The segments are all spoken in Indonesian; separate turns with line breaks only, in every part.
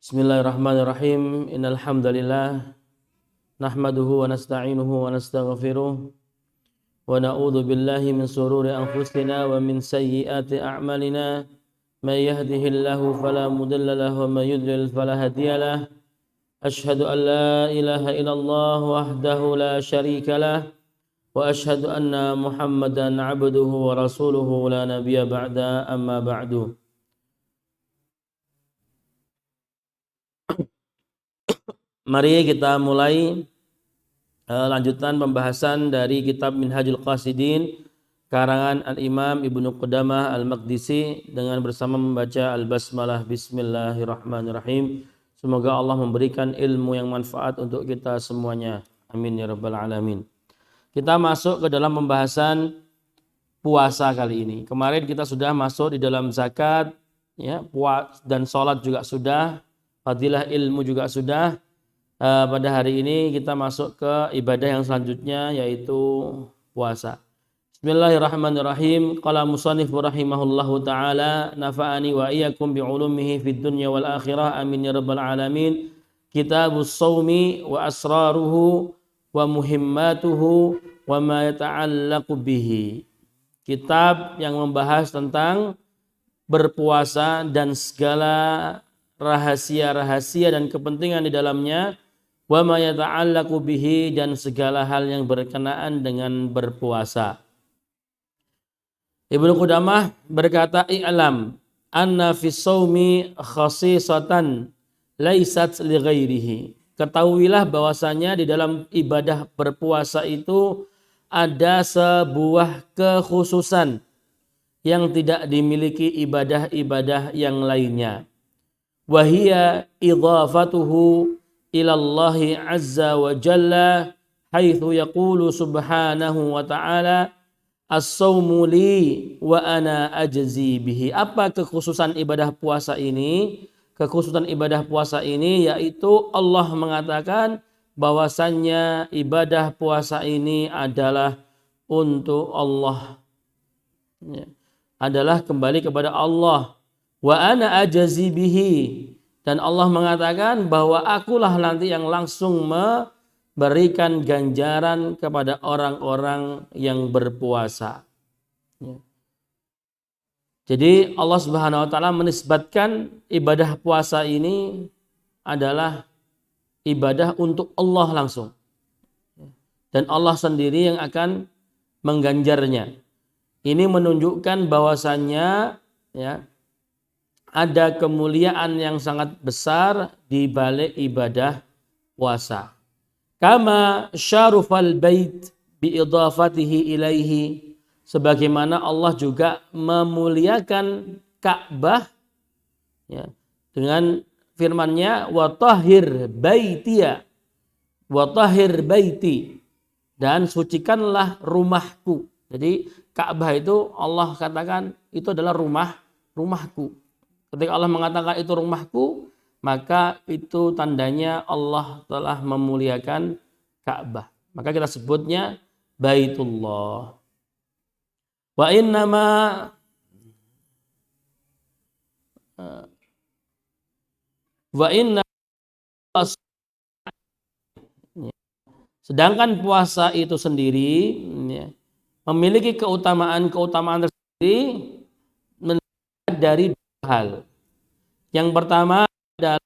Bismillahirrahmanirrahim. Innal hamdalillah nahmaduhu wa nasta'inuhu wa nastaghfiruh wa na'udzu billahi min shururi anfusina wa min sayyiati a'malina. May yahdihillahu fala mudilla lahu wa may yudlil fala hadiyalah. Asyhadu an la ilaha illallah wahdahu la syarika lah wa asyhadu anna Muhammadan 'abduhu wa rasuluhu la nabiyya ba'da, amma ba'du. Mari kita mulai lanjutan pembahasan dari kitab Minhajul Qasidin karangan Al-Imam Ibnu Qudamah Al-Maqdisi dengan bersama membaca Al-Basmalah. Bismillahirrahmanirrahim. Semoga Allah memberikan ilmu yang manfaat untuk kita semuanya. Amin ya rabbal alamin. Kita masuk ke dalam pembahasan puasa kali ini. Kemarin kita sudah masuk di dalam zakat, ya, dan sholat juga sudah, fadilah ilmu juga sudah. Pada hari ini kita masuk ke ibadah yang selanjutnya, yaitu puasa. Bismillahirrahmanirrahim. Qala musannif rahimahullahu ta'ala, nafa'ani wa iyyakum bi'ulumihi fid dunya wal akhirah, amin ya rabbal alamin. Kitabus shaumi wa asraruhu wa muhimmatuhu wa ma yata'allaqu bihi. Kitab yang membahas tentang berpuasa dan segala rahasia-rahasia dan kepentingan di dalamnya, wa ma yata'allaqu bihi, dan segala hal yang berkenaan dengan berpuasa. Ibnu Qudamah berkata, i'lam anna fis shaumi khasisatan laisat li ghairihi. Ketahuilah bahwasanya di dalam ibadah berpuasa itu ada sebuah kekhususan yang tidak dimiliki ibadah-ibadah yang lainnya. Wa hiya idhafatuhu ilallahi azza wa jalla haitsu yaqulu subhanahu wa ta'ala as-sawmu li wa ana ajzi bihi. Apa kekhususan ibadah puasa ini? Kekhususan ibadah puasa ini yaitu Allah mengatakan bahwasannya ibadah puasa ini adalah untuk Allah, ya, adalah kembali kepada Allah. Wa ana ajzi bihi, dan Allah mengatakan bahwa akulah nanti yang langsung memberikan ganjaran kepada orang-orang yang berpuasa. Ya. Jadi Allah Subhanahu wa taala menisbatkan ibadah puasa ini adalah ibadah untuk Allah langsung. Dan Allah sendiri yang akan mengganjarnya. Ini menunjukkan bahwasannya, ya, ada kemuliaan yang sangat besar di balik ibadah puasa. Kama syarufal bait bi idafatihi ilaihi, sebagaimana Allah juga memuliakan Ka'bah, ya, dengan firman-Nya wa tahhir baitiya, wa tahhir baiti, dan sucikanlah rumahku. Jadi Ka'bah itu Allah katakan itu adalah rumahku. Ketika Allah mengatakan itu rumahku, maka itu tandanya Allah telah memuliakan Ka'bah. Maka kita sebutnya Baitullah. Wa inna sedangkan puasa itu sendiri, ya, memiliki keutamaan tersendiri dari hal. Yang pertama adalah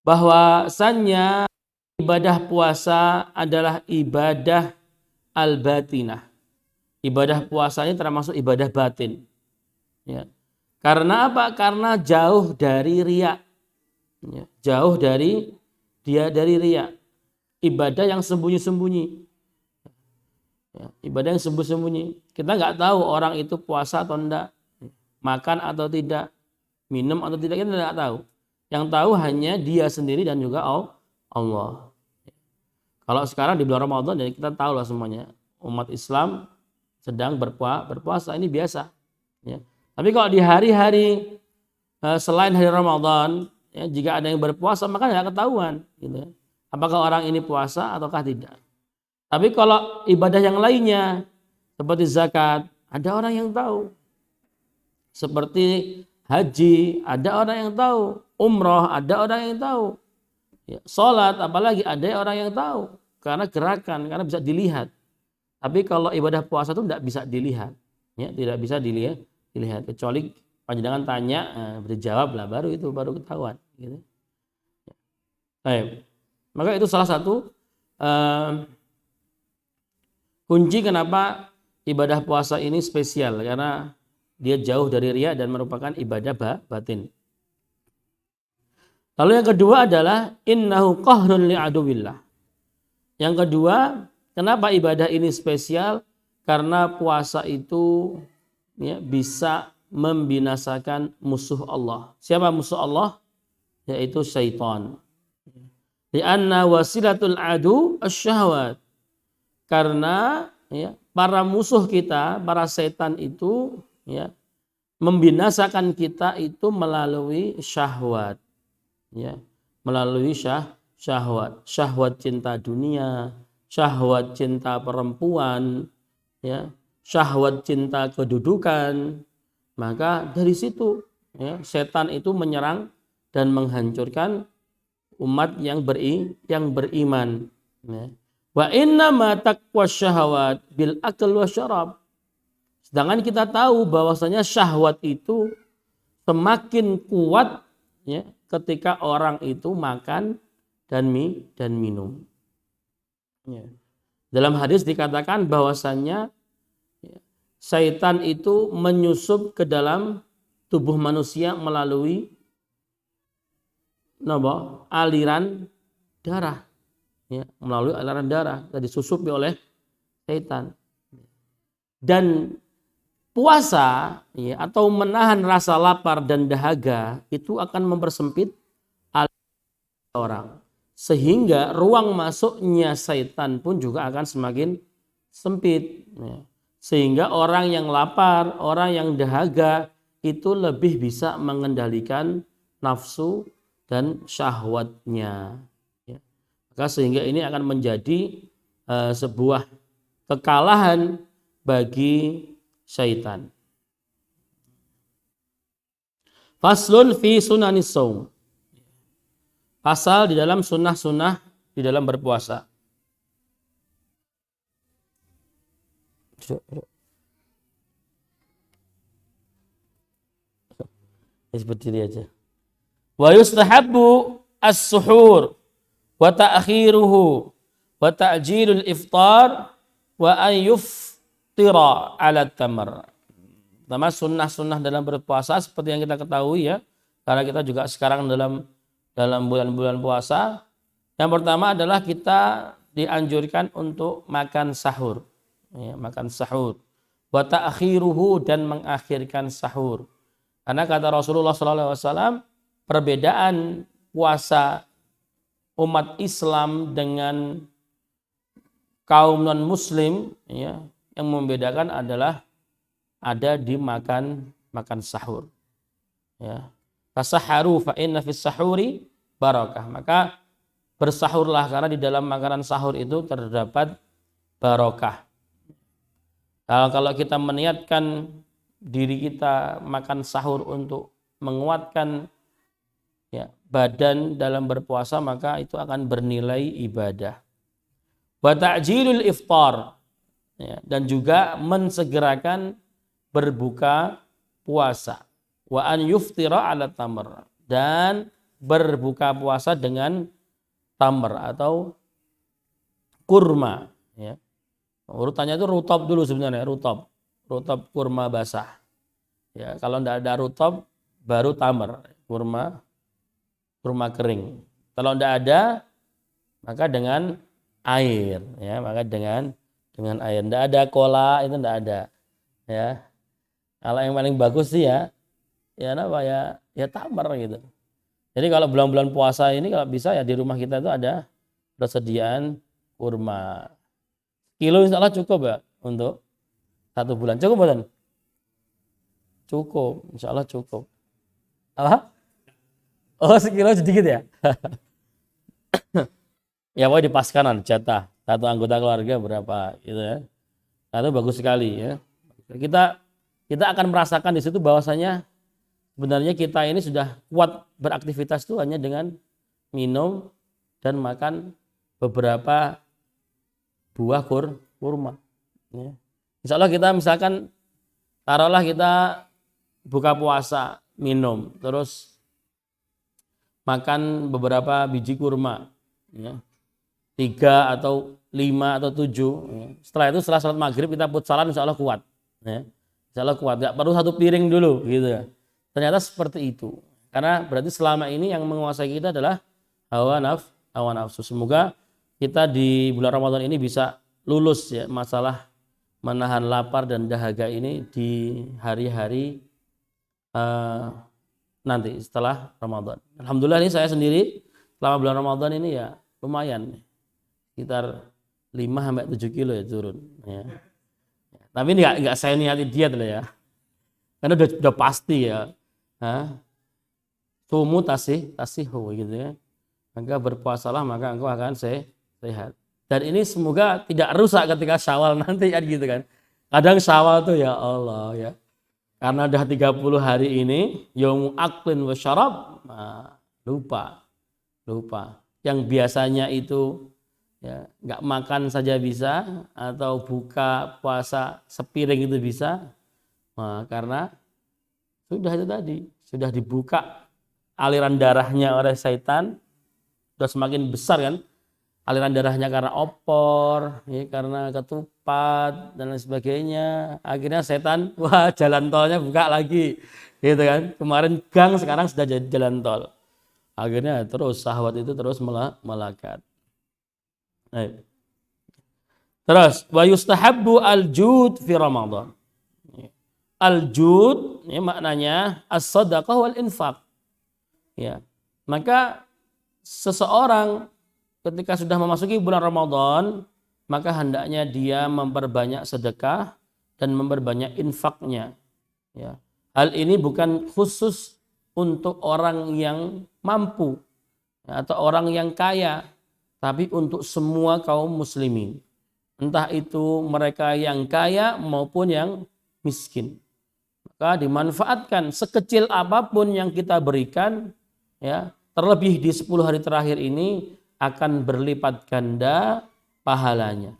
bahwasannya ibadah puasa adalah ibadah al-batinah. Ibadah puasa ini termasuk ibadah batin. Ya. Karena apa? Karena jauh dari riya. Ya. Jauh dari riya. Ibadah yang sembunyi-sembunyi. Ya. Ibadah yang sembunyi-sembunyi. Kita nggak tahu orang itu puasa atau enggak, makan atau tidak, minum atau tidak, kita tidak tahu. Yang tahu hanya dia sendiri dan juga Allah. Kalau sekarang di bulan Ramadan, jadi kita tahu lah semuanya, umat Islam sedang berpuasa, ini biasa. Ya. Tapi kalau di hari-hari selain hari Ramadan, ya, jika ada yang berpuasa maka tidak ketahuan, gitu. Apakah orang ini puasa ataukah tidak. Tapi kalau ibadah yang lainnya seperti zakat, ada orang yang tahu. Seperti haji ada orang yang tahu, umroh ada orang yang tahu, ya, sholat apalagi ada orang yang tahu karena gerakan, karena bisa dilihat. Tapi kalau ibadah puasa itu tidak bisa dilihat, ya, tidak bisa dilihat kecuali panjenengan tanya, berjawab lah baru ketahuan. Gitu. Baik. Maka itu salah satu kunci kenapa ibadah puasa ini spesial, karena dia jauh dari riya dan merupakan ibadah batin. Lalu yang kedua adalah innahu qahrun li'aduwillah. Yang kedua, kenapa ibadah ini spesial? Karena puasa itu, ya, bisa membinasakan musuh Allah. Siapa musuh Allah? Yaitu syaitan. Li'anna wasilatul adu asyahwat. Karena, ya, para musuh kita, para setan itu, ya, membinasakan kita itu melalui syahwat, ya, melalui syahwat cinta dunia, syahwat cinta perempuan, ya, syahwat cinta kedudukan. Maka dari situ, ya, setan itu menyerang dan menghancurkan umat yang beriman, ya. Wa inna ma taqwa syahwat bil akl wa syarab. Sedangkan kita tahu bahwasanya syahwat itu semakin kuat, ya, ketika orang itu makan dan minum. Ya. Dalam hadis dikatakan bahwasanya, ya, syaitan itu menyusup ke dalam tubuh manusia melalui aliran darah. Ya, melalui aliran darah disusupi oleh syaitan. Dan puasa, ya, atau menahan rasa lapar dan dahaga itu akan mempersempit orang, sehingga ruang masuknya syaitan pun juga akan semakin sempit, ya. Sehingga orang yang lapar, orang yang dahaga itu lebih bisa mengendalikan nafsu dan syahwatnya. Maka sehingga ini akan menjadi sebuah kekalahan bagi syaitan. Faslun fi sunanis shaum. Pasal di dalam sunnah-sunnah di dalam berpuasa. Seperti ini aja. Wa yustahabbu as-suhur wa ta'khiruhu wa ta'jilul iftar wa an yuftira 'ala tamr. Pertama, sunnah-sunnah dalam berpuasa seperti yang kita ketahui, ya, karena kita juga sekarang dalam bulan-bulan puasa. Yang pertama adalah kita dianjurkan untuk makan sahur, ya, makan sahur. Wa ta'khiruhu, dan mengakhirkan sahur. Karena kata Rasulullah SAW, perbedaan puasa umat Islam dengan kaum non muslim, ya, yang membedakan adalah ada di makan sahur, ya. Tasaharu fa inna fis sahuri barakah. Maka bersahurlah karena di dalam makanan sahur itu terdapat barokah. Kalau kita meniatkan diri kita makan sahur untuk menguatkan, ya, badan dalam berpuasa, maka itu akan bernilai ibadah. Wa ta'jilul iftar, ya, dan juga mensegerakan berbuka puasa. Wa an yuftira 'ala tamr, dan berbuka puasa dengan tamr atau kurma, ya. Urutannya itu rutab dulu sebenarnya, rutab kurma basah. Ya, kalau tidak ada rutab baru tamr, kurma kering. Kalau tidak ada, maka dengan air, ya, maka dengan air. Tidak ada cola, itu tidak ada, ya. Kalau yang paling bagus sih, ya tamar gitu. Jadi kalau bulan-bulan puasa ini kalau bisa, ya, di rumah kita itu ada persediaan kurma. Kilo insya Allah cukup, ya, untuk 1 bulan. Cukup bukan? Cukup, insya Allah cukup. Apa? Oh, sekilo sedikit, ya. Ya, pokoknya dipaskan jatah satu anggota keluarga berapa gitu, ya. Itu bagus sekali, ya. Kita akan merasakan di situ bahwasanya sebenarnya kita ini sudah kuat beraktivitas itu hanya dengan minum dan makan beberapa buah kurma. Ya. Insya Allah kita misalkan taruhlah kita buka puasa, minum, terus makan beberapa biji kurma, ya. 3 atau 5 atau 7. Ya. Setelah itu setelah sholat maghrib kita putsalan, insya Allah kuat. Ya. Insya Allah kuat, nggak perlu 1 piring dulu gitu ya. Ternyata seperti itu. Karena berarti selama ini yang menguasai kita adalah hawa nafsu. Semoga kita di bulan Ramadan ini bisa lulus ya masalah menahan lapar dan dahaga ini di hari-hari nanti setelah Ramadan. Alhamdulillah ini saya sendiri selama bulan Ramadan ini ya lumayan. Sekitar 5-7 kilo ya turun. Ya. Tapi ini nggak saya niati diet lah ya. Karena udah pasti ya. Sumu tasihu gitu ya. Maka berpuasalah maka engkau akan sehat. Dan ini semoga tidak rusak ketika Syawal nanti kan gitu kan. Kadang Syawal tuh ya Allah ya. Karena udah 30 hari ini yaumu aklin wa syarab, lupa. Yang biasanya itu ya nggak makan saja bisa atau buka puasa sepiring itu bisa, karena sudah itu tadi sudah dibuka aliran darahnya oleh setan, sudah semakin besar kan aliran darahnya karena opor, ya, karena ketupat dan lain sebagainya. Akhirnya setan, wah jalan tolnya buka lagi, gitu kan. Kemarin gang, sekarang sudah jadi jalan tol. Akhirnya terus syahwat itu terus melekat. Terus wa yustahabbu al-jud fi Ramadan. Al-jud ini maknanya as-sadaqah wal infaq. Ya. Maka seseorang ketika sudah memasuki bulan Ramadan, maka hendaknya dia memperbanyak sedekah dan memperbanyak infaknya. Ya. Hal ini bukan khusus untuk orang yang mampu atau orang yang kaya, tapi untuk semua kaum muslimin. Entah itu mereka yang kaya maupun yang miskin. Maka dimanfaatkan sekecil apapun yang kita berikan, ya, terlebih di 10 hari terakhir ini akan berlipat ganda pahalanya.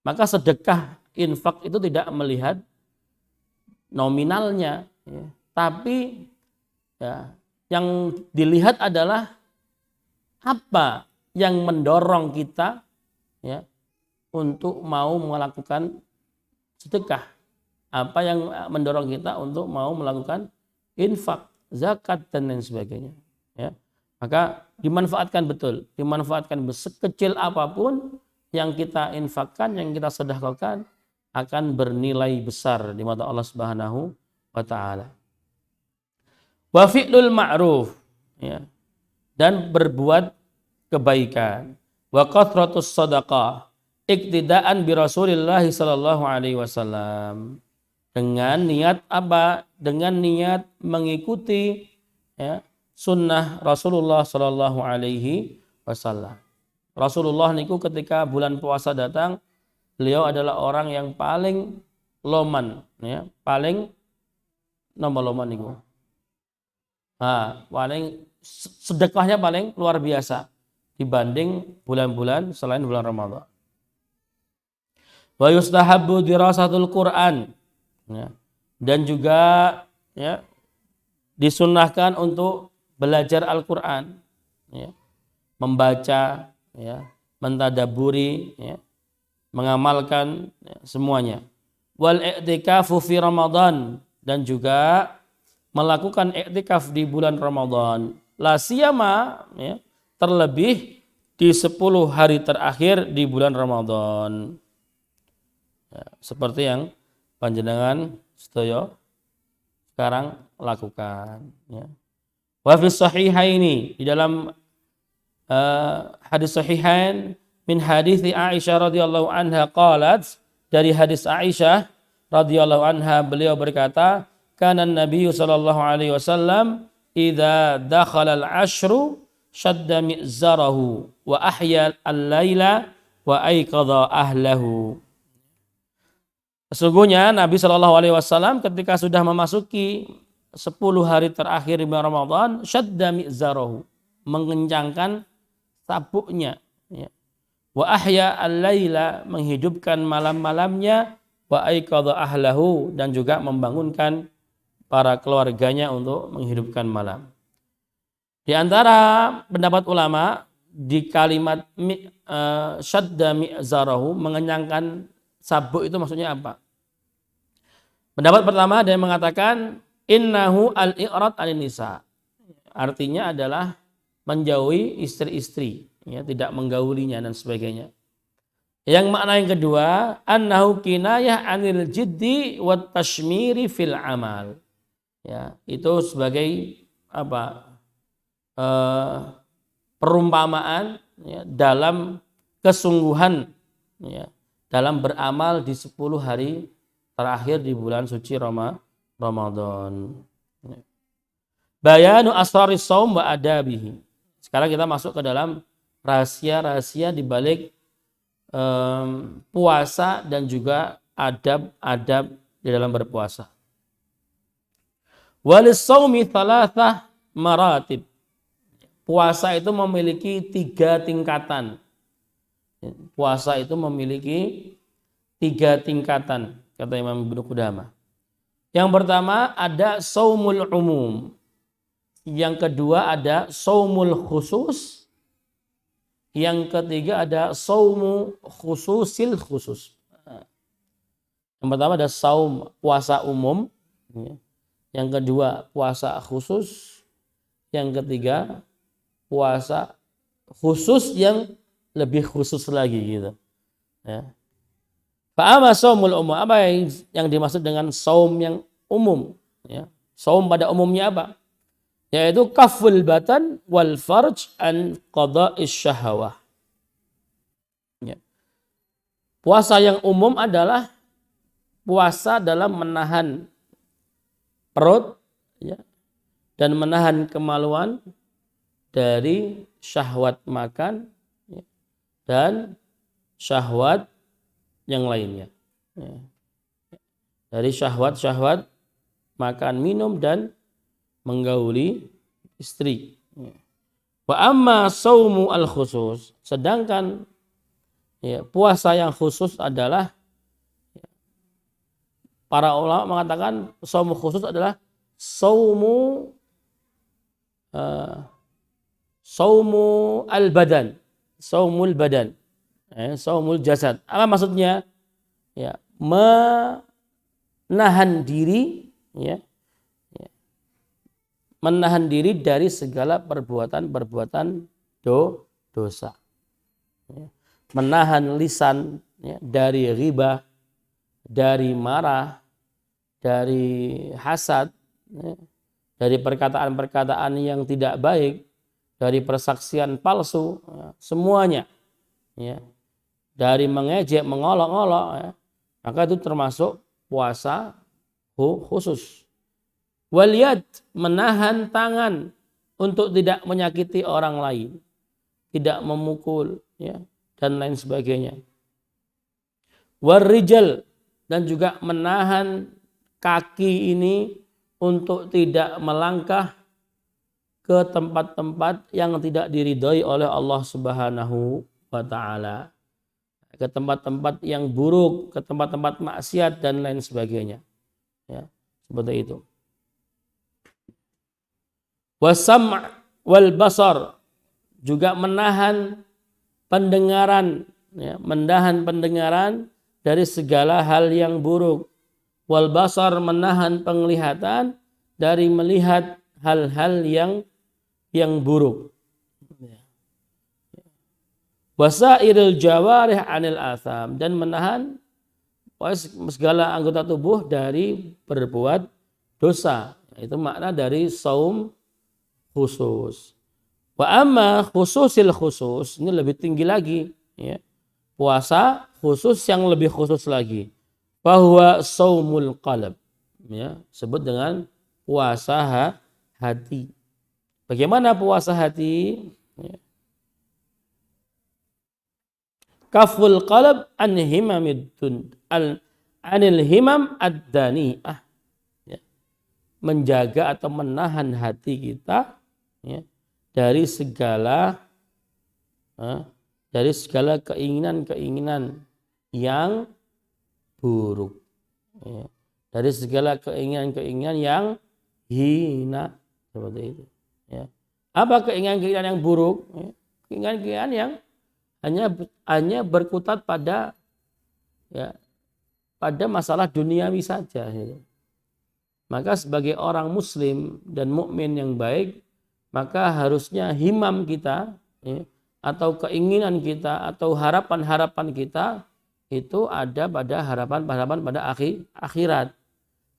Maka sedekah infak itu tidak melihat nominalnya, ya, tapi ya, yang dilihat adalah apa yang mendorong kita ya untuk mau melakukan sedekah, apa yang mendorong kita untuk mau melakukan infak, zakat dan lain sebagainya. Ya. Maka dimanfaatkan betul, dimanfaatkan sekecil apapun yang kita infakkan, yang kita sedekahkan akan bernilai besar di mata Allah Subhanahu wa taala. Wa fi'lul ma'ruf, ya, dan berbuat kebaikan. Wa kathratus shadaqah iktidaan bi Rasulillah sallallahu alaihi wasallam. Dengan niat apa? Dengan niat mengikuti ya, sunnah Rasulullah sallallahu alaihi wasallam. Rasulullah niku ketika bulan puasa datang, beliau adalah orang yang paling loman, ya, paling nomor loman niku. Paling sedekahnya paling luar biasa dibanding bulan-bulan selain bulan Ramadan. Wa yustahabbu dirasatul Quran, ya, dan juga ya disunnahkan untuk belajar Al-Quran, ya, membaca, ya, mentadaburi, ya, mengamalkan, ya, semuanya. Wal i'tikafu fi Ramadan, dan juga melakukan i'tikaf di bulan Ramadan. La siyama, ya, terlebih di 10 hari terakhir di bulan Ramadan. Ya, seperti yang panjenengan sedaya sekarang lakukan, ya. Wa fi sahihaini, di dalam hadis sahihain min hadis Aisyah radhiyallahu anha qalat, dari hadis Aisyah radhiyallahu anha beliau berkata, kana Nabi sallallahu alaihi wasallam idza dakhala al-ashru shadda mi'zarahu wa ahya al-laila wa aiqadha ahlahu. Sesungguhnya Nabi sallallahu alaihi wasallam ketika sudah memasuki 10 hari terakhir di bulan Ramadan, syadda mi'zarahu, mengencangkan sabuknya, ya. Wa ahya al-laila, menghidupkan malam-malamnya, wa aiqadha ahlahu, dan juga membangunkan para keluarganya untuk menghidupkan malam. Di antara pendapat ulama di kalimat syadda mi'zarahu, mengencangkan sabuk itu maksudnya apa? Pendapat pertama ada yang mengatakan innahu al-i'rad 'anil nisa. Artinya adalah menjauhi istri-istri, ya, tidak menggaulinya dan sebagainya. Yang makna yang kedua, annahu kinayah 'anil jiddi wat tashmiri fil amal. Ya, itu sebagai apa? Perumpamaan, ya, dalam kesungguhan, ya, dalam beramal di 10 hari terakhir di bulan suci Ramadan. Bayanu asraris shaum wa adabihi. Sekarang kita masuk ke dalam rahasia-rahasia di balik puasa dan juga adab-adab di dalam berpuasa. Walis shaumi thalathah maratib. Puasa itu memiliki 3 tingkatan. Puasa itu memiliki 3 tingkatan, kata Imam Ibnu Qudamah. Yang pertama ada shaumul umum. Yang kedua ada shaumul khusus. Yang ketiga ada shaumu khususil khusus. Yang pertama ada saum, puasa umum. Yang kedua puasa khusus. Yang ketiga puasa khusus yang lebih khusus lagi gitu. Ya. Fa'ama shaumul umum, apa yang dimaksud dengan saum yang umum? Ya. Saum pada umumnya apa? Yaitu kaful batan wal farj an qada'is syahwah. Ya. Puasa yang umum adalah puasa dalam menahan perut, ya, dan menahan kemaluan dari syahwat makan, ya, dan syahwat yang lainnya. Ya. Dari syahwat-syahwat makan, minum, dan menggauli istri. Wa amma saumu al khusus, sedangkan, ya, puasa yang khusus adalah, ya, para ulama mengatakan saumu khusus adalah saumu saumu al badan, saumul badan, saumul jasad. Apa maksudnya? Ya, menahan diri, ya, menahan diri dari segala perbuatan-perbuatan dosa. Ya. Menahan lisan, ya, dari ghibah, dari marah, dari hasad, ya, dari perkataan-perkataan yang tidak baik, dari persaksian palsu, ya, semuanya, ya, dari mengejek, mengolok-olok, ya, maka itu termasuk puasa khusus. Waliyad, menahan tangan untuk tidak menyakiti orang lain, tidak memukul, ya, dan lain sebagainya. Warrijal, dan juga menahan kaki ini untuk tidak melangkah ke tempat-tempat yang tidak diridhoi oleh Allah Subhanahu wa taala, ke tempat-tempat yang buruk, ke tempat-tempat maksiat dan lain sebagainya. Ya, seperti itu. Wasam' wal basar, juga menahan pendengaran, ya, menahan pendengaran dari segala hal yang buruk. Wal basar, menahan penglihatan dari melihat hal-hal yang buruk. Wasairil jawarih anil atham, dan menahan segala anggota tubuh dari berbuat dosa. Itu makna dari saum khusus. Wa amma khususil khusus, ini lebih tinggi lagi, ya. Puasa khusus yang lebih khusus lagi. Bahwa saumul qalb, ya, sebut dengan puasa hati. Bagaimana puasa hati? Ya. Kaful qalb an himamid anil himam ad-dani'ah. Ya. menjaga atau menahan hati kita ya, dari segala keinginan-keinginan yang buruk, ya. Dari segala keinginan-keinginan yang hina seperti itu. Ya. Apa keinginan-keinginan yang buruk? Ya. Keinginan-keinginan yang hanya berkutat pada masalah duniawi saja. Ya. Maka sebagai orang muslim dan mukmin yang baik, maka harusnya himam kita ya, atau keinginan kita atau harapan-harapan kita itu ada pada harapan-harapan pada akhirat.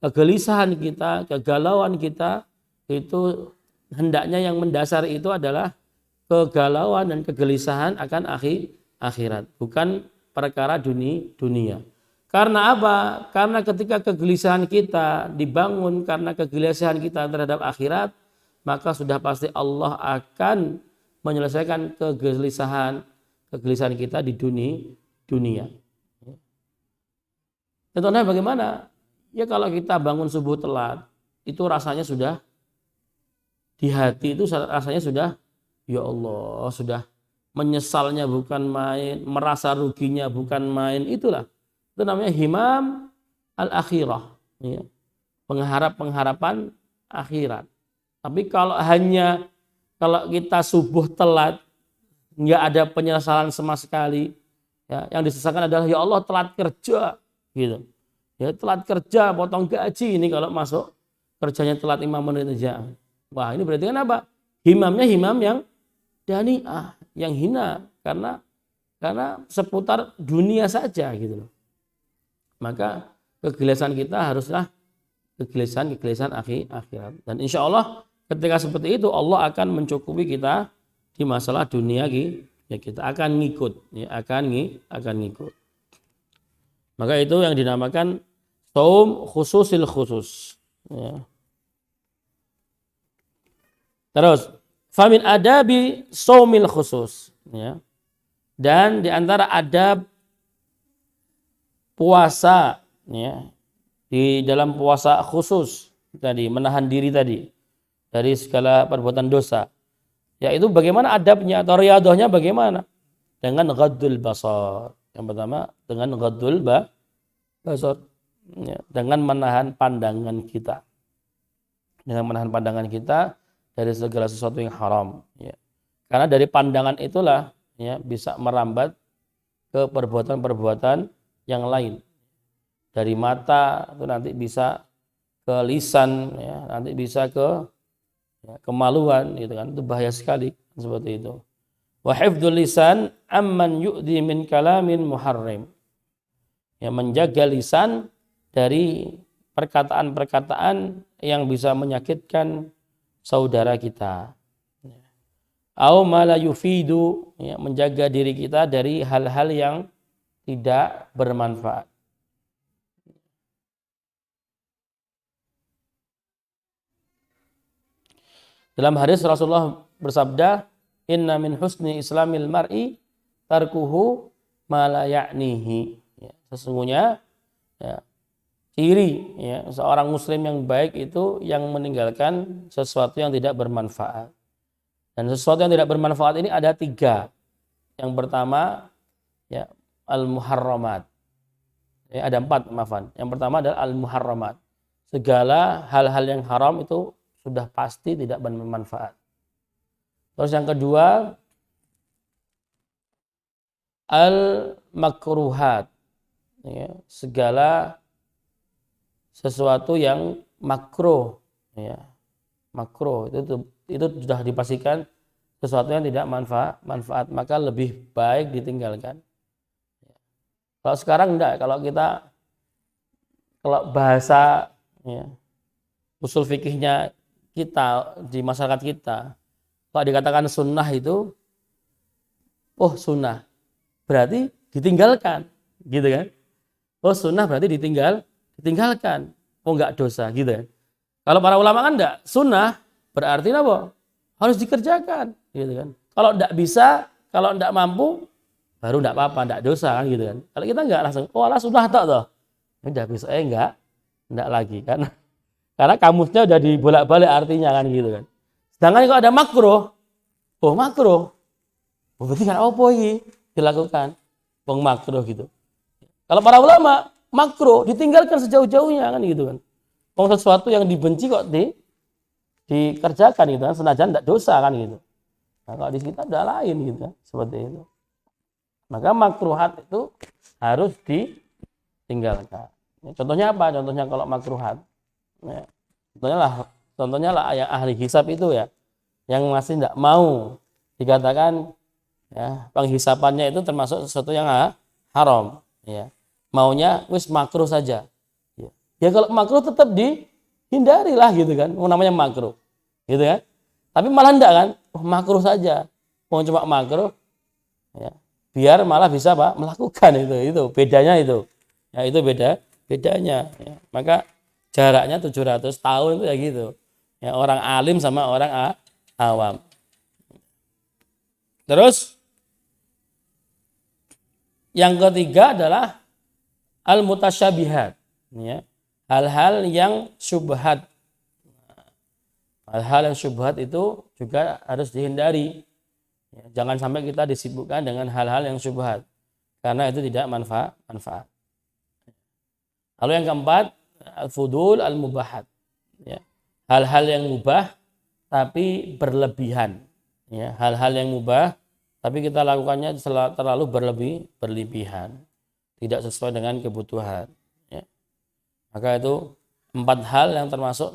Kegelisahan kita, kegalauan kita itu hendaknya yang mendasar itu adalah kegalauan dan kegelisahan akan akhirat, bukan perkara dunia. Karena apa? Karena ketika kegelisahan kita dibangun karena kegelisahan kita terhadap akhirat, maka sudah pasti Allah akan menyelesaikan kegelisahan kita di dunia. Contohnya bagaimana? Ya kalau kita bangun subuh telat, itu rasanya sudah di hati itu rasanya sudah, ya Allah, sudah menyesalnya bukan main, merasa ruginya bukan main, itulah. Itu namanya himam al-akhirah, ya. Pengharapan akhirat. Tapi kalau kita subuh telat, nggak ada penyesalan sama sekali, ya, yang disesalkan adalah ya Allah telat kerja, gitu. Ya telat kerja, potong gaji ini kalau masuk kerjanya telat 5 menit aja. Wah ini berarti kan apa? Himamnya himam yang dani'ah, yang hina karena seputar dunia saja gitu loh. Maka kegelisahan kita haruslah kegelisahan akhirat. Dan insya Allah ketika seperti itu Allah akan mencukupi kita di masalah dunia ya kita akan ngikut, ya akan ngikut. Maka itu yang dinamakan shaum khususil khusus. Ya. Terus famin adabi shaumil khusus. Ya. Dan di antara adab puasa, ya, di dalam puasa khusus tadi menahan diri tadi dari segala perbuatan dosa, yaitu bagaimana adabnya atau riyadhahnya bagaimana? Dengan ghaddul basar. Yang pertama dengan ghaddul basar, ya, dengan menahan pandangan kita, dari segala sesuatu yang haram, ya. Karena dari pandangan itulah ya bisa merambat ke perbuatan-perbuatan yang lain. Dari mata itu nanti bisa ke lisan, ya, nanti bisa ke kemaluan, gitu kan. Itu bahaya sekali seperti itu. Wa hifdzul lisan amman yu'dhi min kalamin muharrim. Ya, menjaga lisan dari perkataan-perkataan yang bisa menyakitkan saudara kita. Au ma la yufidu, ya, menjaga diri kita dari hal-hal yang tidak bermanfaat. Dalam hadis Rasulullah bersabda, inna min husni islamil mar'i tarkuhu ma la ya'nihi. Ya, sesungguhnya ya, ciri ya, seorang muslim yang baik itu yang meninggalkan sesuatu yang tidak bermanfaat. Dan sesuatu yang tidak bermanfaat ini ada 3. Yang pertama ya al-muharramat. Ya, ada 4, maafan. Yang pertama adalah al-muharramat. Segala hal-hal yang haram itu sudah pasti tidak bermanfaat. Terus yang kedua al-makruhat. Ya, segala sesuatu yang makruh, ya. Makruh itu sudah dipastikan sesuatu yang tidak manfaat, maka lebih baik ditinggalkan. Kalau sekarang enggak, kalau bahasa ya, usul fikihnya kita di masyarakat kita, kalau dikatakan sunnah itu, oh sunnah berarti ditinggalkan, gitu kan? Oh sunnah berarti ditinggalkan, oh enggak dosa, gitu kan? Kalau para ulama kan enggak, sunnah berarti apa? Harus dikerjakan, gitu kan? Kalau enggak bisa, kalau enggak mampu, baru enggak apa-apa, enggak dosa kan, gitu kan? Kalau kita enggak langsung, oh alah sunnah tak toh, udah bisa, enggak lagi kan? Karena kamusnya udah dibolak-balik artinya kan gitu kan. Sedangkan kalau ada makruh, oh makruh, oh berarti kan apa ini dilakukan, wong makruh gitu. Kalau para ulama makruh ditinggalkan sejauh-jauhnya kan gitu kan. Wong sesuatu yang dibenci kok dikerjakan gitu kan, senajan tidak dosa kan gitu. Nah kalau di kita udah lain gitu kan, seperti itu. Maka makruhat itu harus ditinggalkan. Contohnya apa? Contohnya kalau makruhat, ya, contohnya lah yang ahli hisab itu ya, yang masih tidak mau dikatakan ya penghisapannya itu termasuk sesuatu yang haram. Ya, maunya wis makruh saja. Ya kalau makruh tetap dihindari lah gitu kan, namanya makruh, gitu kan. Tapi malah enggak kan, makruh saja, mau cuma makruh, ya, biar malah bisa Pak melakukan itu bedanya itu, ya itu bedanya. Ya. Maka jaraknya 700 tahun itu ya gitu, ya orang alim sama orang awam. Terus yang ketiga adalah al-mutasyabihat, ya. Hal-hal yang syubhat. Hal-hal yang syubhat itu juga harus dihindari. Ya, jangan sampai kita disibukkan dengan hal-hal yang syubhat, karena itu tidak manfaat. Lalu yang keempat, al-fudul al-mubahat. Ya. Hal-hal yang mubah tapi berlebihan. Ya, hal-hal yang mubah tapi kita lakukannya terlalu berlebihan. Tidak sesuai dengan kebutuhan. Ya. Maka itu 4 hal yang termasuk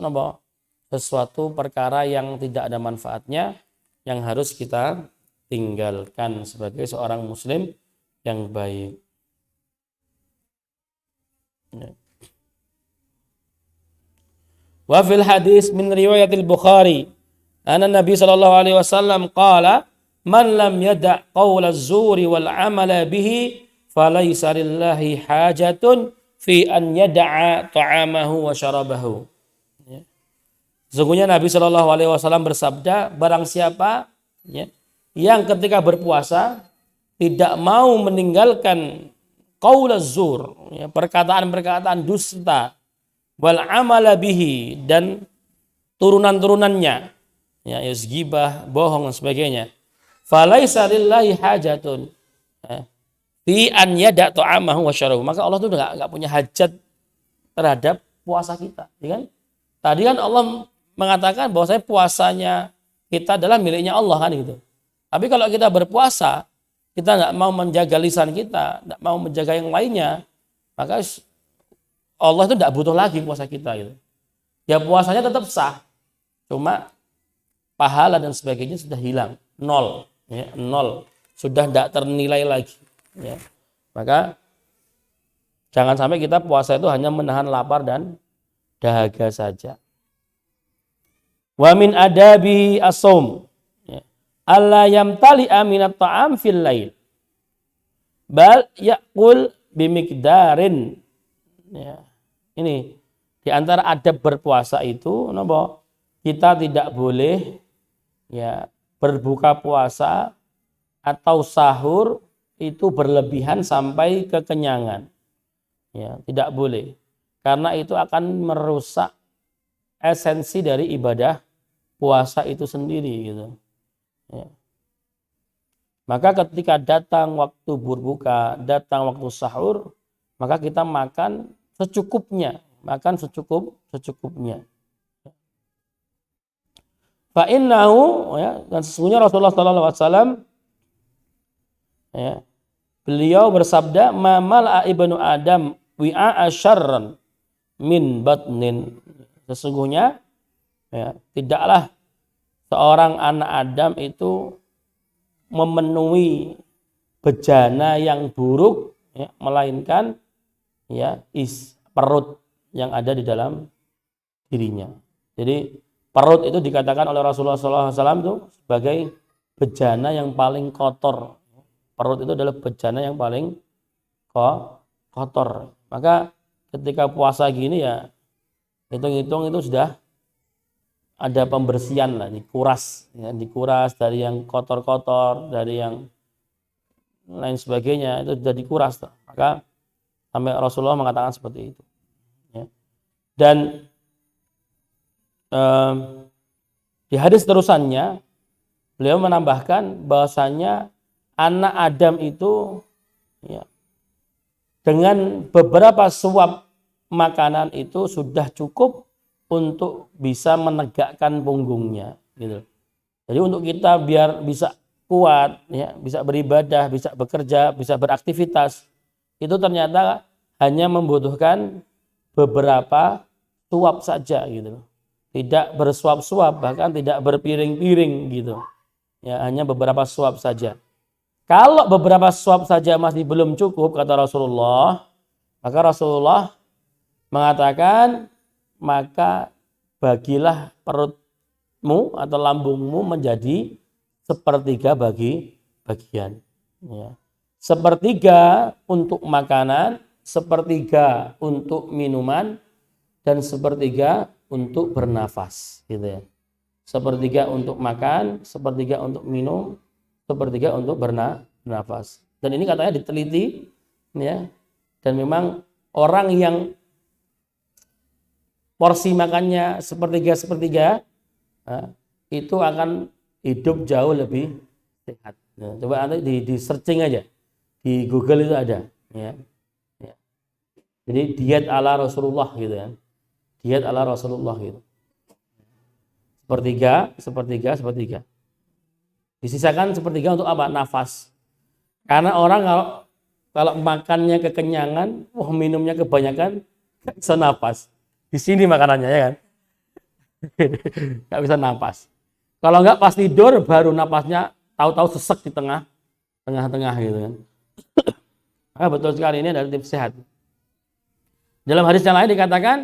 sesuatu perkara yang tidak ada manfaatnya yang harus kita tinggalkan sebagai seorang muslim yang baik. Ya. Wa fil hadis min riwayatil Bukhari anna Nabi sallallahu alaihi wasallam qala man lam yada' qaula az-zuri wal 'amala bihi falaysa lillahi hajatun fi an yada'a ta'amahu wa syarabahu. Ya. Sesungguhnya Nabi sallallahu alaihi wasallam bersabda, barang siapa ya, yang ketika berpuasa tidak mau meninggalkan qaul az-zur, ya, perkataan-perkataan dusta, wal amala bihi, dan turunan-turunannya, ya, ghibah, bohong dan sebagainya. Falaisa lillahi hajatun fi an yada' ta'amahu wa syarabahu. Maka Allah itu enggak punya hajat terhadap puasa kita, ya kan? Tadi kan Allah mengatakan bahwa puasanya kita adalah miliknya Allah kan gitu. Tapi kalau kita berpuasa, kita nggak mau menjaga lisan kita, nggak mau menjaga yang lainnya, maka Allah itu nggak butuh lagi puasa kita gitu. Ya puasanya tetap sah, cuma pahala dan sebagainya sudah hilang, nol, ya, nol, sudah tidak ternilai lagi. Ya. Maka jangan sampai kita puasa itu hanya menahan lapar dan dahaga saja. Wa min adabi as-shaum alla yamtali aminat ta'am fil lail bal yaqul bimikdarin. Ya. Ini di antara adab berpuasa itu kita tidak boleh ya berbuka puasa atau sahur itu berlebihan sampai kekenyangan. Ya, tidak boleh. Karena itu akan merusak esensi dari ibadah puasa itu sendiri gitu. Ya. Maka ketika datang waktu berbuka, datang waktu sahur, maka kita makan secukupnya, secukupnya. Fa innahu, ya, dan sesungguhnya Rasulullah sallallahu alaihi wasallam, ya, beliau bersabda, ma mal'a ibnu adam wi'a syarran min batnin. Sesungguhnya ya, tidaklah seorang anak Adam itu memenuhi bejana yang buruk, ya, melainkan ya perut yang ada di dalam dirinya. Jadi perut itu dikatakan oleh Rasulullah SAW itu sebagai bejana yang paling kotor. Perut itu adalah bejana yang paling kotor. Maka ketika puasa gini ya hitung-hitung itu sudah ada pembersihan lah, dikuras dari yang kotor-kotor, dari yang lain sebagainya, itu sudah dikuras. Maka sampai Rasulullah mengatakan seperti itu. Ya. Dan eh, di hadis terusannya beliau menambahkan bahwasanya anak Adam itu ya, dengan beberapa suap makanan itu sudah cukup untuk bisa menegakkan punggungnya gitu. Jadi untuk kita biar bisa kuat ya, bisa beribadah, bisa bekerja, bisa beraktivitas, itu ternyata hanya membutuhkan beberapa suap saja gitu. Tidak bersuap-suap, bahkan tidak berpiring-piring gitu. Ya, hanya beberapa suap saja. Kalau beberapa suap saja masih belum cukup, kata Rasulullah, maka Rasulullah mengatakan, maka bagilah perutmu atau lambungmu menjadi sepertiga bagian. Ya. Sepertiga untuk makanan, sepertiga untuk minuman, dan sepertiga untuk bernafas. Gitu ya. Sepertiga untuk makan, sepertiga untuk minum, sepertiga untuk bernafas. Dan ini katanya diteliti, ya. Dan memang orang yang porsi makannya sepertiga, itu akan hidup jauh lebih sehat. Nah, coba nanti di searching aja, di Google itu ada. Ya. Ya. Jadi diet ala Rasulullah gitu ya. Diet ala Rasulullah gitu. Sepertiga. Disisakan sepertiga untuk apa? Nafas. Karena orang kalau makannya kekenyangan, minumnya kebanyakan, nggak bisa nafas. Di sini makanannya ya kan, nggak bisa nafas. Kalau nggak pas tidur baru napasnya tahu-tahu sesek di tengah-tengah gitu kan. Betul sekali, ini adalah tips sehat. Dalam hadis yang lain dikatakan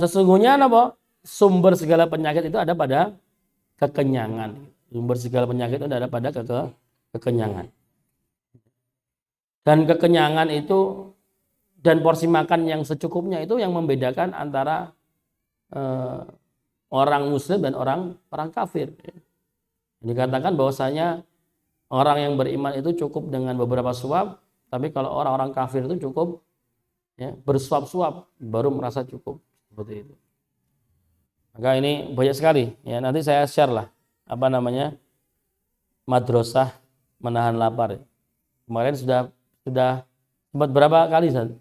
sesungguhnya apa? Sumber segala penyakit itu ada pada kekenyangan. Sumber segala penyakit itu ada pada kekenyangan. Dan kekenyangan itu dan porsi makan yang secukupnya itu yang membedakan antara orang muslim dan orang kafir. Dikatakan bahwasanya orang yang beriman itu cukup dengan beberapa suap, tapi kalau orang-orang kafir itu cukup ya, bersuap-suap baru merasa cukup, seperti itu. Maka ini banyak sekali ya, nanti saya share lah madrasah menahan lapar. Kemarin sudah sempat berapa kali San?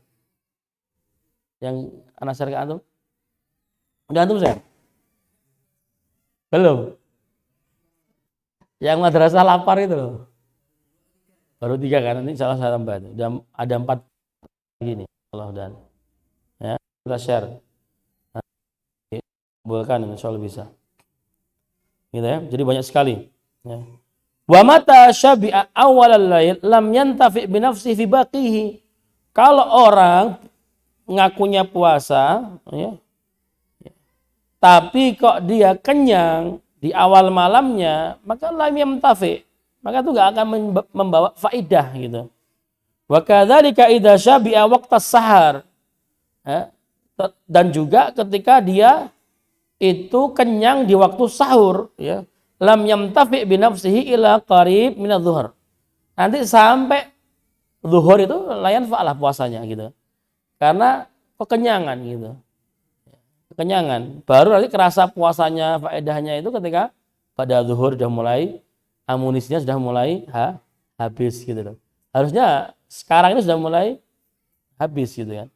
Yang anak share ke antum? Udah antum share? Belum. Yang madrasah lapar itu loh. Baru 3 kan, nanti salah saya tambah. Udah ada 4 gini. Allah dan ya, kita share. Bolehkan, insya Allah bisa. Gitu ya. Jadi banyak sekali. Ya. Wa mata syabi'a awalal lail lam yantafi bi nafsi fi baqihi. Kalau orang ngakunya puasa, ya, tapi kok dia kenyang di awal malamnya, maka lam yantafi, maka itu enggak akan membawa faidah gitu. Wa kadzalika idza syabi'a waqtas sahar. Ya. Dan juga ketika dia itu kenyang di waktu sahur, ya, lam yamtafi bi nafsihi ila qarib min adz-dzuhur. Nanti sampai zuhur itu layan fa'lah puasanya gitu. Karena kekenyangan gitu. Kekenyangan. Baru nanti kerasa puasanya, faedahnya itu ketika pada zuhur sudah mulai amunisinya sudah mulai habis gitu loh. Harusnya sekarang ini sudah mulai habis gitu kan.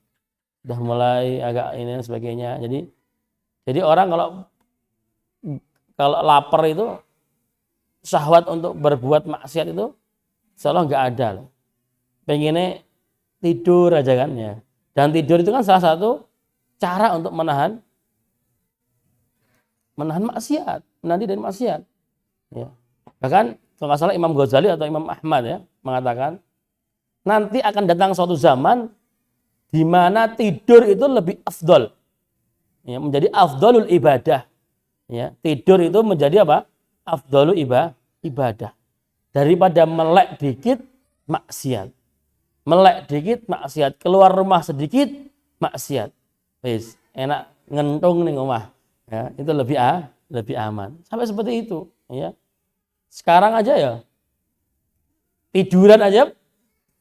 Sudah mulai agak ini dan sebagainya. Jadi orang kalau lapar itu syahwat untuk berbuat maksiat itu seolah nggak ada loh. Pengennya tidur aja kan ya. Dan tidur itu kan salah satu cara untuk menahan maksiat, menanti dari maksiat. Ya. Bahkan kalau nggak salah Imam Ghazali atau Imam Ahmad ya mengatakan nanti akan datang suatu zaman di mana tidur itu lebih afdol. Ya, menjadi afdolul ibadah. Ya, tidur itu menjadi apa? Afdolul ibadah. Daripada melek dikit maksiat. Melek dikit maksiat, keluar rumah sedikit maksiat. Wis, enak ngentung nih rumah. Ya, itu lebih aman. Sampai seperti itu, ya. Sekarang aja ya. Tiduran aja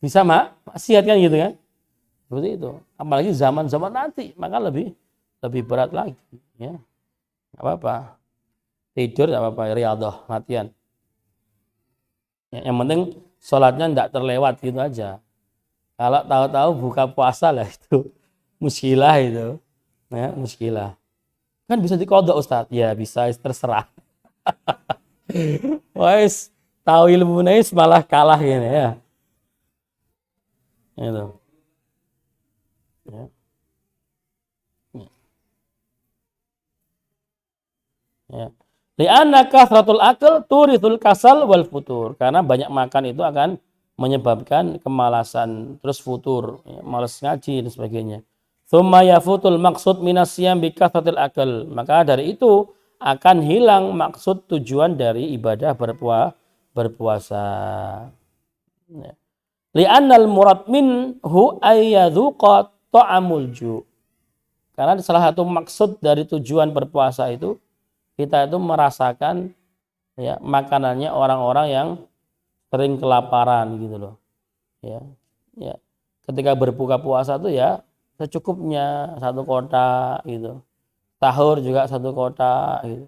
bisa maksiat kan gitu kan? Seperti itu. Apalagi zaman-zaman nanti, maka lebih berat lagi, ya. Enggak apa-apa. Tidur enggak apa-apa, riyadhah, latihan. Yang penting sholatnya enggak terlewat gitu aja. Kalau tahu-tahu buka puasa lah itu muskilah itu. Ya, muskilah. Kan bisa dikodok Ustaz. Ya bisa, terserah. Wais, tahu ilmu nais malah kalah gini ya. Itu. Ya. Ya. Li'anna kasratul akal turithul kasal wal futur. Karena banyak makan itu akan menyebabkan kemalasan, terus futur, ya, malas ngaji dan sebagainya. Tsumma yafutul maksud minas siyam bi kasratil akal. Maka dari itu akan hilang maksud tujuan dari ibadah berpuasa. Ya. Li'annal murad minhu ayyadzuqa ta'amul ju'. Karena salah satu maksud dari tujuan berpuasa itu kita itu merasakan ya makanannya orang-orang yang sering kelaparan gitu loh. Ya. Ya. Ketika berbuka puasa tuh ya secukupnya satu kotak gitu. Sahur juga satu kotak gitu.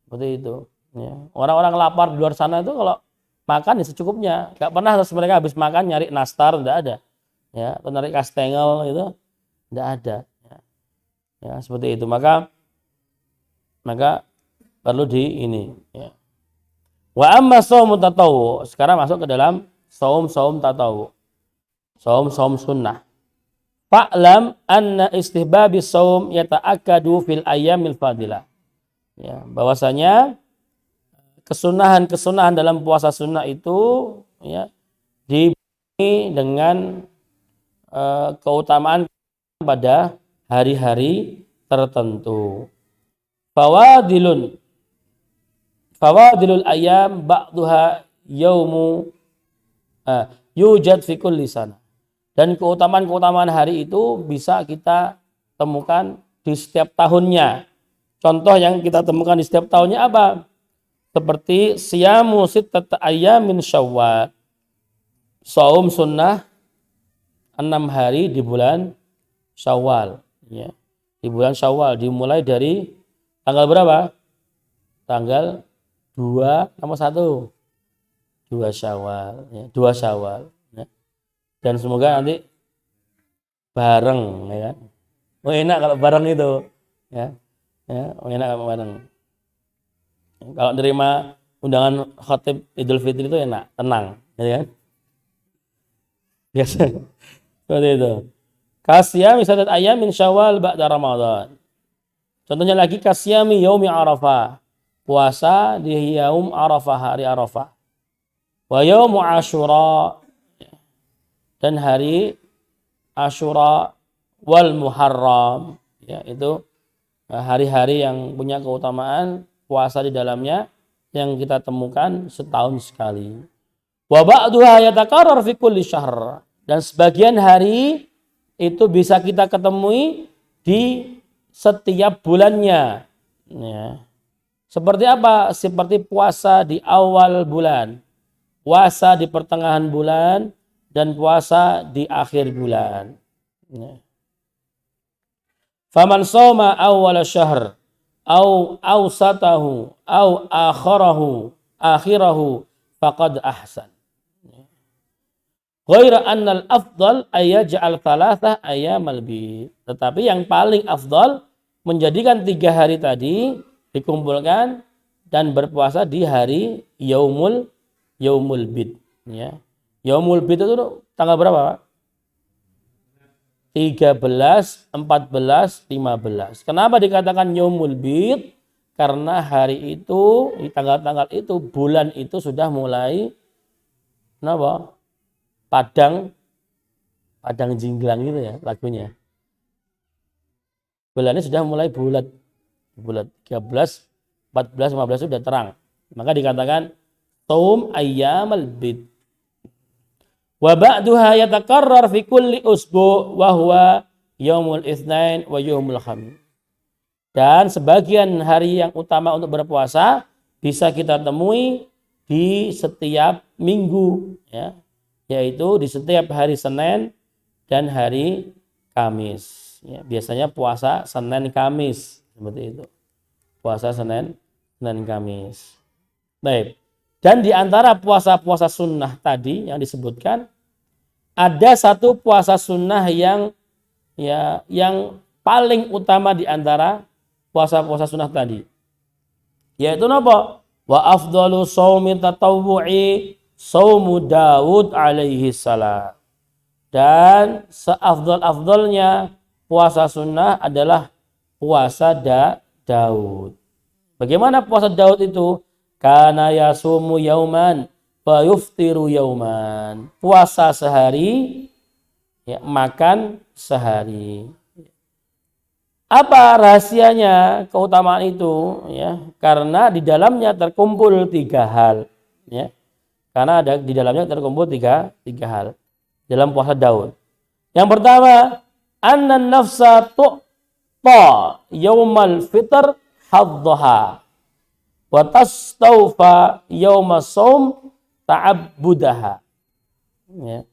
Seperti itu. Ya. Orang-orang lapar di luar sana itu kalau makan ya secukupnya. Gak pernah terus mereka habis makan nyari nastar, enggak ada. Ya, atau nyari kastengel itu enggak ada. Ya. Ya, seperti itu. Maka perlu di ini ya. Wa amma shaum tatawwu, sekarang masuk ke dalam saum tatawwu. Saum sunnah. Fa'lam anna istihbabis saum yata'akkadu fil ayyamil fadilah. Ya, bahwasanya kesunahan dalam puasa sunnah itu ya diberi dengan keutamaan pada hari-hari tertentu. Fawadilul ayam ba'duha yaumu yujad fi kulli sana. Dan keutamaan-keutamaan hari itu bisa kita temukan di setiap tahunnya. Contoh yang kita temukan di setiap tahunnya apa? Seperti siyamu sittata ayyamin syawal. Saum sunnah 6 hari di bulan Syawal, ya. Di bulan Syawal dimulai dari tanggal berapa? Tanggal 2 nomor 1. 2 Syawal, ya. 2 Syawal, ya. Dan semoga nanti bareng, ya kan. Oh, enak kalau bareng itu, ya. Ya, enak kalau bareng. Kalau nerima undangan khatib Idul Fitri itu enak, tenang, ya kan? Biasa. Seperti itu. Kasyami sadat ayam min Syawal ba'da Ramadan. Contohnya lagi kasyami yaumi Arafah. Puasa di yaum Arafah, hari Arafah. Wa yaumu Asyura, dan hari Asyura wal Muharram, ya, itu hari-hari yang punya keutamaan puasa di dalamnya yang kita temukan setahun sekali. Wa ba'duha yatakarrar fi kulli syahr, dan sebagian hari itu bisa kita ketemui di setiap bulannya. Ya. Seperti apa? Seperti puasa di awal bulan, puasa di pertengahan bulan, dan puasa di akhir bulan. Ya. Faman shoma awwal syahr au awsatahu au akhirahu faqad ahsan. Ghaira annal afdal ayyaj'al thalathah ayyamal bid. Tetapi yang paling afdal menjadikan 3 hari tadi dikumpulkan dan berpuasa di hari yaumul bid, ya. Yaumul bid itu tanggal berapa, Pak? 13, 14, 15. Kenapa dikatakan yaumul bid? Karena hari itu, di tanggal-tanggal itu, bulan itu sudah mulai kenapa? Padang jinglang gitu ya lagunya. Bulannya sudah mulai bulat 13, 14, 15 sudah terang. Maka dikatakan saum ayyamal bid. Wa ba'duha yatakarrar fi kulli usbu' wa huwa yaumul itsnain wa yaumul khamis. Dan sebagian hari yang utama untuk berpuasa bisa kita temui di setiap minggu, ya. Yaitu di setiap hari Senin dan hari Kamis. Ya, biasanya puasa Senin Kamis seperti itu. Puasa Senin Kamis. Baik. Dan di antara puasa-puasa sunnah tadi yang disebutkan, ada satu puasa sunnah yang paling utama di antara puasa-puasa sunnah tadi. Yaitu apa? Wa afdalu shaumi tatawwu'i shaumu Daud alaihi salam. Dan seafdal-afdalnya puasa sunnah adalah puasa Daud. Bagaimana puasa Daud itu? Kana yasumu yauman fa yuftiru yauman. Puasa sehari, ya, makan sehari. Apa rahasianya keutamaan itu? Ya, karena di dalamnya terkumpul 3 hal. Ya, karena di dalamnya terkumpul tiga hal dalam puasa Daud. Yang pertama, annan nafsa tu'ta yaumal fitr haddaha wa tastawfa yaumas shaum ta'abbudaha. Ya.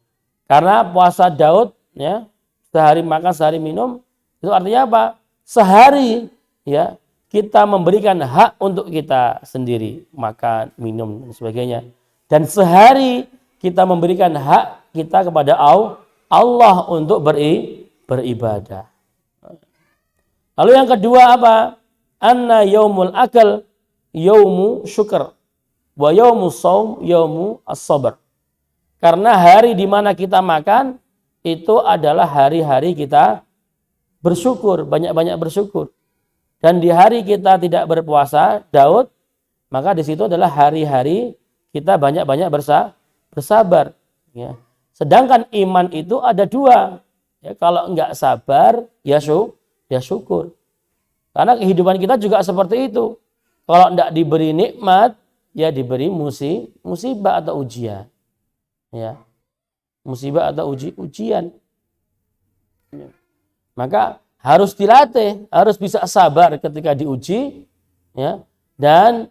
Karena puasa Daud, ya, sehari makan sehari minum, itu artinya apa? Sehari, ya, kita memberikan hak untuk kita sendiri, makan, minum dan sebagainya. Dan sehari kita memberikan hak kita kepada Allah untuk beribadah. Lalu yang kedua apa? Anna yaumul akal yaumu syukur wa yaumu shaum yaumu as-sabr. Karena hari di mana kita makan itu adalah hari-hari kita bersyukur, banyak-banyak bersyukur. Dan di hari kita tidak berpuasa, Daud, maka di situ adalah hari-hari kita banyak-banyak bersabar. Ya. Sedangkan iman itu ada 2. Ya, kalau enggak sabar, ya syukur. Karena kehidupan kita juga seperti itu. Kalau enggak diberi nikmat, ya diberi musibah atau ujian. Ya. Musibah atau ujian. Ya. Maka harus dilatih, harus bisa sabar ketika diuji, ya, dan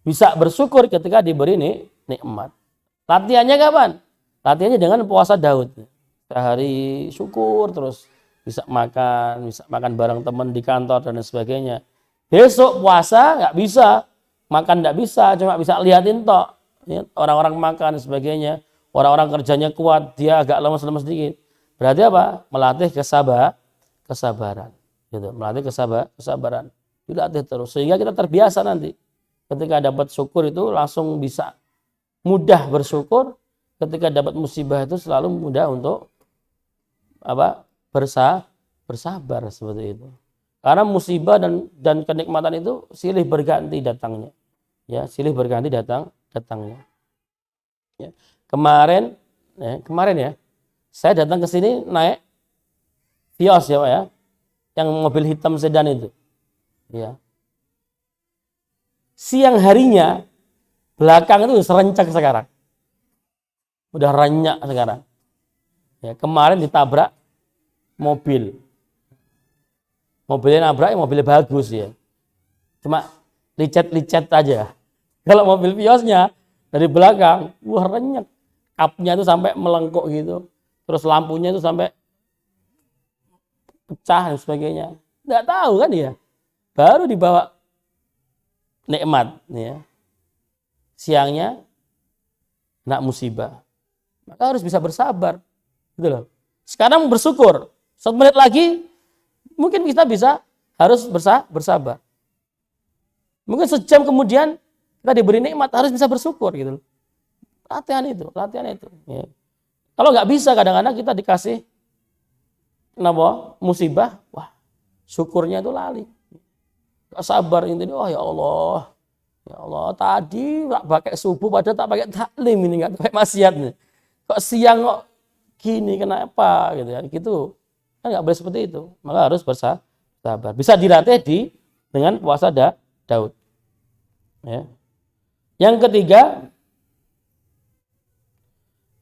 bisa bersyukur ketika diberi nikmat. Latihannya kapan? Latihannya dengan puasa Daud. Sehari syukur terus, bisa makan bareng teman di kantor dan sebagainya. Besok puasa nggak bisa, makan nggak bisa, cuma bisa lihatin tok. Ya, orang-orang makan dan sebagainya. Orang-orang kerjanya kuat, dia agak lemes-lemes sedikit. Berarti apa? Melatih kesabaran. Gitu. Melatih kesabaran. Dilatih terus sehingga kita terbiasa nanti. Ketika dapat syukur itu langsung bisa mudah bersyukur. Ketika dapat musibah itu selalu mudah untuk apa? Bersabar seperti itu. Karena musibah dan kenikmatan itu silih berganti datangnya. Ya, silih berganti datangnya. Ya. Kemarin ya, saya datang ke sini naik Vios ya Pak ya, yang mobil hitam sedan itu. Ya. Siang harinya belakang itu serencak sekarang. Udah renyak sekarang. Ya, kemarin ditabrak mobil. Mobilnya nabrak, mobilnya bagus ya. Cuma licet-licet aja. Kalau mobil Viosnya dari belakang, wah renyak. Kapnya itu sampai melengkuk gitu. Terus lampunya itu sampai pecah dan sebagainya. Nggak tahu kan ya. Baru dibawa nikmat. Ya. Siangnya kena musibah. Maka harus bisa bersabar. Gitu loh. Sekarang bersyukur. 1 menit lagi mungkin kita harus bersabar. Mungkin sejam kemudian kita diberi nikmat, harus bisa bersyukur gitu loh. Latihan itu. Ya. Kalau nggak bisa kadang-kadang kita dikasih musibah, wah syukurnya itu lali. Gak sabar ini, oh ya Allah tadi tak pakai subuh padahal tak pakai taklim ini, nggak pakai maksiat nih. Kok siang kok gini kenapa gitu ya, gitu kan nggak boleh seperti itu. Maka harus bersabar. Bisa dilatih dengan puasa Daud. Ya. Yang ketiga,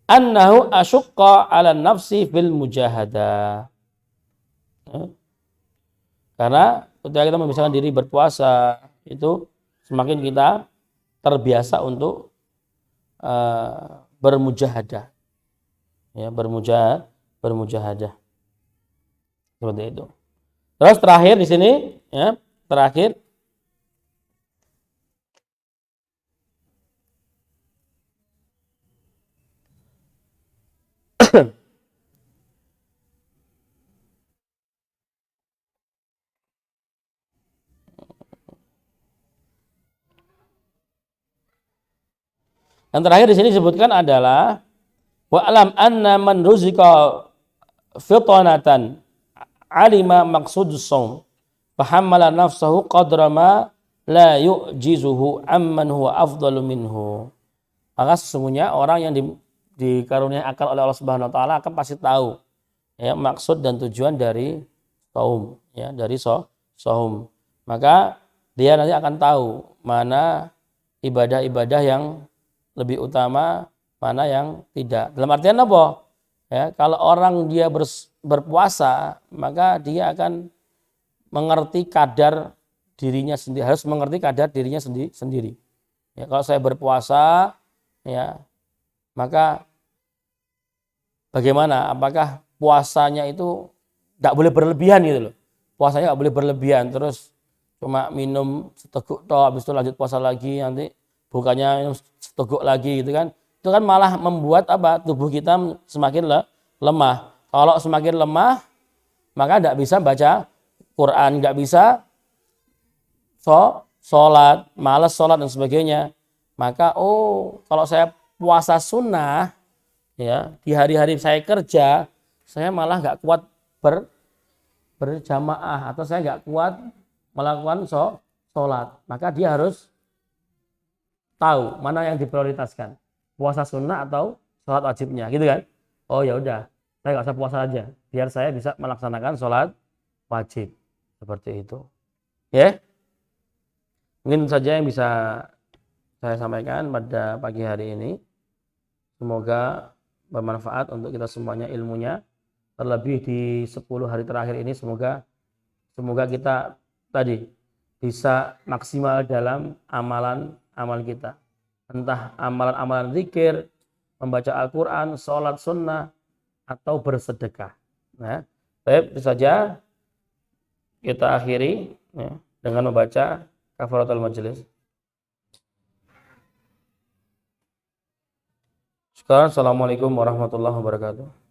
annahu asyqa 'ala nafsi fil mujahadah. Ya. Karena ketika kita memisahkan diri berpuasa itu semakin kita terbiasa untuk bermujahadah. Ya, bermujahadah. Seperti itu. Terus terakhir di sini, ya, terakhir Yang terakhir di sini disebutkan adalah wa alam anna man ruzika fitanatan alima maqsudus shaum fahammala nafsahu qadra ma la yu'jizuhu amman huwa afdalu minhu. Maka sesungguhnya orang yang dikaruniai akal oleh Allah Subhanahu wa taala akan pasti tahu ya maksud dan tujuan dari saum ya dari saum. Maka dia nanti akan tahu mana ibadah-ibadah yang lebih utama, mana yang tidak. Dalam artian apa? Ya, kalau orang dia berpuasa, maka dia akan mengerti kadar dirinya sendiri, harus mengerti kadar dirinya sendiri. Ya, kalau saya berpuasa, ya, maka bagaimana? Apakah puasanya itu tidak boleh berlebihan gitu loh? Puasanya nggak boleh berlebihan, terus cuma minum seteguk toh, habis itu lanjut puasa lagi, nanti bukannya minum seteguk lagi gitu kan? Itu kan malah membuat apa? Tubuh kita semakin lemah. Kalau semakin lemah, maka tidak bisa baca Quran, nggak bisa sholat, malas sholat dan sebagainya. Maka kalau saya puasa sunnah, ya di hari-hari saya kerja, saya malah nggak kuat berjamaah atau saya nggak kuat melakukan sholat. Maka dia harus tahu mana yang diprioritaskan, puasa sunnah atau sholat wajibnya, gitu kan? Oh ya udah, saya nggak usah puasa aja, biar saya bisa melaksanakan sholat wajib seperti itu. Ya, mungkin saja yang bisa saya sampaikan pada pagi hari ini. Semoga bermanfaat untuk kita semuanya ilmunya. Terlebih di 10 hari terakhir ini semoga kita tadi bisa maksimal dalam amalan kita. Entah amalan-amalan zikir, membaca Al-Quran, sholat sunnah, atau bersedekah. Nah, baik, itu saja kita akhiri ya, dengan membaca kafaratul majelis. Sekarang, assalamualaikum warahmatullahi wabarakatuh.